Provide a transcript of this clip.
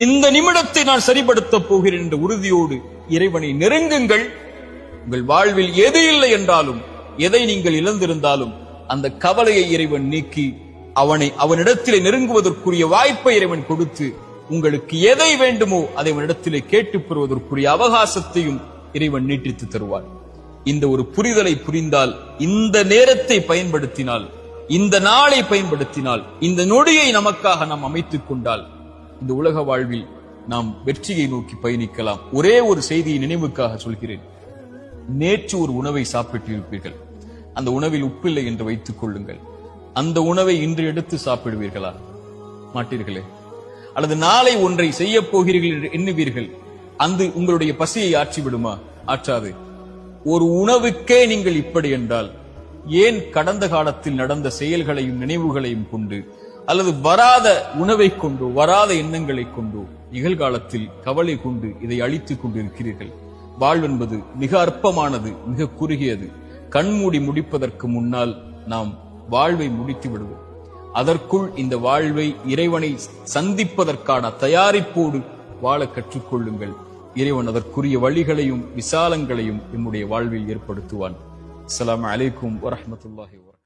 இந்த நிமிடத்தை நான் சரிபடுத்தப் போகிறேன் என்ற உறுதியோடு இறைவனை நெருங்குங்கள். உங்கள் வாழ்வில் எது இல்லை என்றாலும், எதை நீங்கள் இழந்திருந்தாலும் அந்த கவலையை இறைவன் நீக்கி அவனிடத்திலே நெருங்குவதற்குரிய வாய்ப்பை இறைவன் கொடுத்து உங்களுக்கு எதை வேண்டுமோ அதை அவனிடத்திலே கேட்டுப் பெறுவதற்குரிய அவகாசத்தையும் இறைவன் நீட்டித்து தருவார். இந்த ஒரு புரிதலை புரிந்தால், இந்த நேரத்தை பயன்படுத்தினால், இந்த நாளை பயன்படுத்தினால், இந்த நொடியை நமக்காக நாம் அமைத்துக் கொண்டால் இந்த உலக வாழ்வில் நாம் வெற்றியை நோக்கி பயணிக்கலாம். ஒரே ஒரு செய்தியை நினைவுக்காக சொல்கிறேன். நேற்று ஒரு உணவை சாப்பிட்டு இருப்பீர்கள். அந்த உணவில் உப்பில்லை என்று வைத்துக் கொள்ளுங்கள். அந்த உணவை இன்று எடுத்து சாப்பிடுவீர்களா? மாட்டீர்களே. அல்லது நாளை ஒன்றை செய்ய போகிறீர்கள் என்று எண்ணுவீர்கள். அந்த உங்களுடைய பசியை ஆற்றிவிடுமா? ஆற்றாது. ஒரு உணவுக்கே நீங்கள் இப்படி என்றால், ஏன் கடந்த காலத்தில் நடந்த செயல்களையும் நினைவுகளையும் கொண்டு, அல்லது வராத உணவை கொண்டோ, வராத எண்ணங்களை கொண்டோ நிகழ்காலத்தில் கவலை கொண்டு இதை அழித்துக் கொண்டிருக்கிறீர்கள்? வாழ்வென்பது மிக அற்பமானது, மிக குறுகியது. கண்மூடி முடிப்பதற்கு முன்னால் நாம் வாழ்வை முடித்து விடுவோம். அதற்குள் இந்த வாழ்வை இறைவனை சந்திப்பதற்கான தயாரிப்போடு வாழ கற்றுக்கொள்ளுங்கள். இறைவன் அதற்குரிய வழிகளையும் விசாலங்களையும் நம்முடைய வாழ்வில் ஏற்படுத்துவான். அஸ்ஸலாமு அலைக்கும் வரஹ்மத்துல்லாஹி வபரகாத்துஹு.